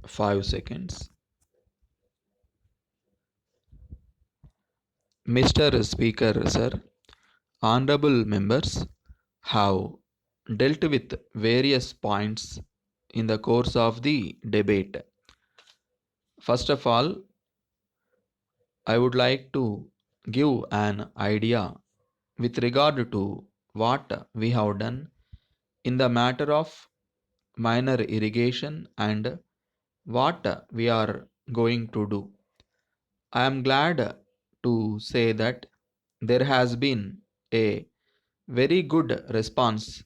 5 seconds. Mr. Speaker, sir, honorable members have dealt with various points in the course of the debate. First of all, I would like to give an idea with regard to what we have done in the matter of minor irrigation and what we are going to do. I am glad to say that there has been a very good response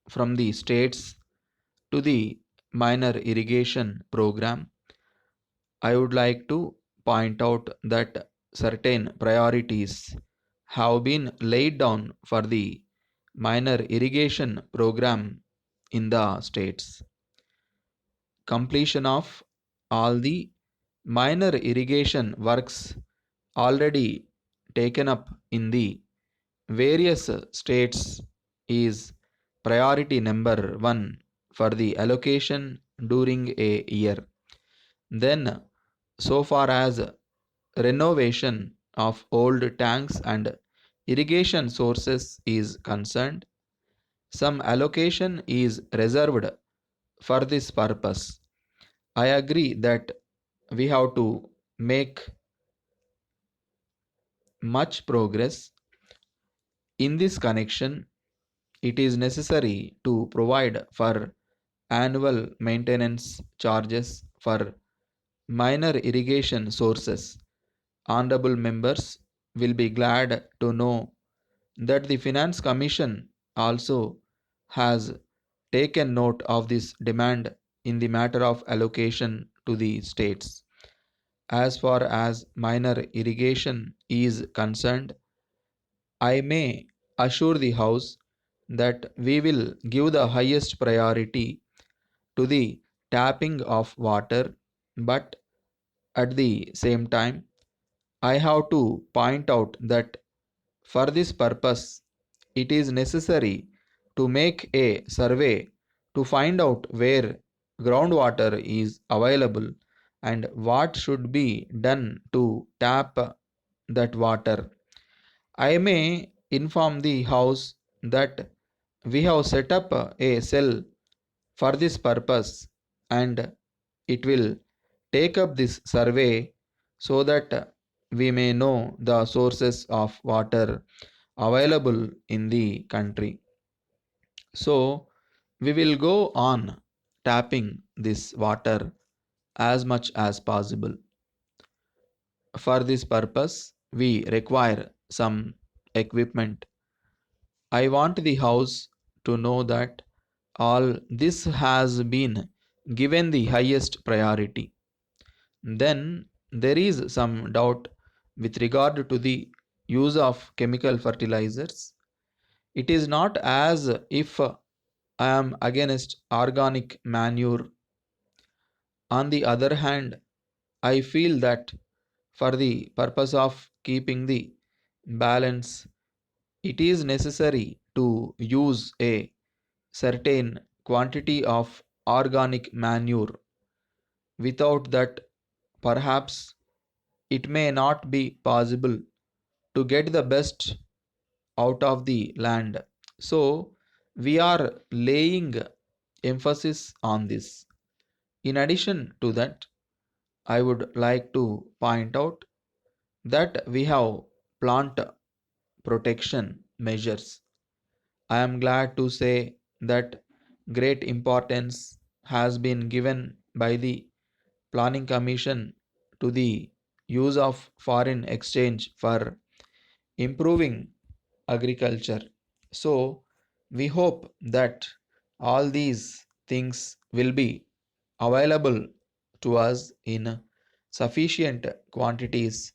from the states to the minor irrigation program. I would like to point out that certain priorities have been laid down for the minor irrigation program in the states. Completion of all the minor irrigation works already taken up in the various states is priority number 1 for the allocation during a year. Then, so far as renovation of old tanks and irrigation sources is concerned, some allocation is reserved for this purpose. I agree that we have to make much progress. In this connection, it is necessary to provide for annual maintenance charges for minor irrigation sources. Honorable members will be glad to know that the Finance Commission also has taken note of this demand in the matter of allocation to the states. As far as minor irrigation is concerned, I may assure the House that we will give the highest priority to the tapping of water, but at the same time, I have to point out that for this purpose, it is necessary to make a survey to find out where groundwater is available and what should be done to tap that water. I may inform the House that we have set up a cell for this purpose and it will take up this survey so that we may know the sources of water available in the country. So, we will go on tapping this water as much as possible. For this purpose, we require some equipment. I want the House to know that all this has been given the highest priority. Then there is some doubt with regard to the use of chemical fertilizers. It is not as if I am against organic manure. On the other hand, I feel that for the purpose of keeping the balance, it is necessary to use a certain quantity of organic manure. Without that, perhaps it may not be possible to get the best out of the land. So, we are laying emphasis on this. In addition to that, I would like to point out that we have plant protection measures. I am glad to say that great importance has been given by the Planning Commission to the use of foreign exchange for improving agriculture. So, we hope that all these things will be available to us in sufficient quantities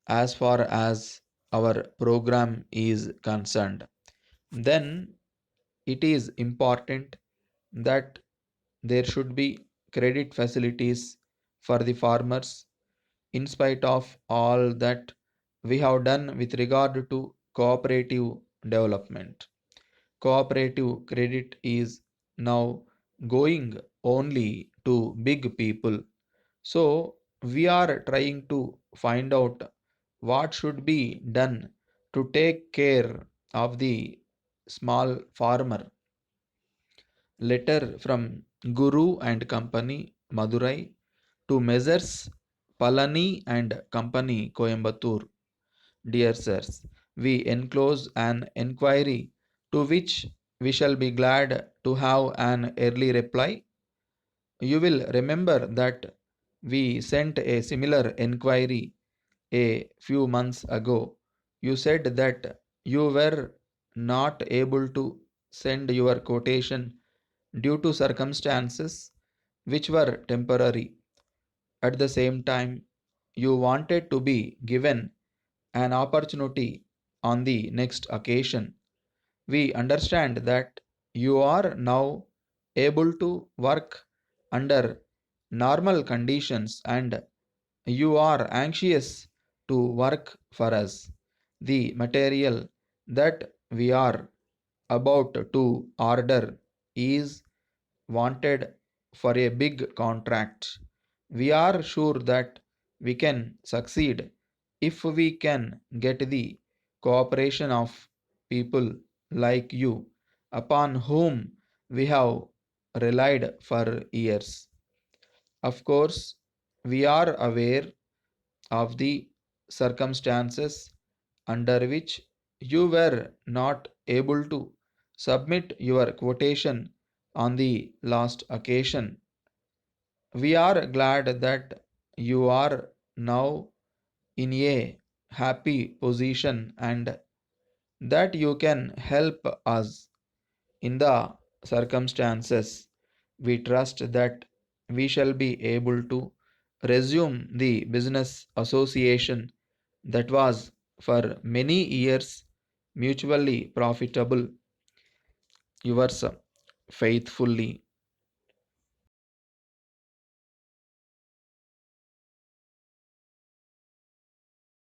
as far as our program is concerned. Then it is important that there should be credit facilities for the farmers in spite of all that we have done with regard to cooperative development. Cooperative credit is now going only to big people. So, we are trying to find out what should be done to take care of the small farmer. Letter from Guru and Company, Madurai, to Messrs. Palani and Company, Coimbatore. Dear sirs, we enclose an enquiry to which we shall be glad to have an early reply. You will remember that we sent a similar enquiry a few months ago. You said that you were not able to send your quotation due to circumstances which were temporary. At the same time, you wanted to be given an opportunity on the next occasion. We understand that you are now able to work under normal conditions and you are anxious to work for us. The material that we are about to order is wanted for a big contract. We are sure that we can succeed if we can get the cooperation of people like you, upon whom we have relied for years. Of course, we are aware of the circumstances under which you were not able to submit your quotation on the last occasion. We are glad that you are now in a happy position and that you can help us in the circumstances. We trust that we shall be able to resume the business association that was for many years mutually profitable. Yours faithfully,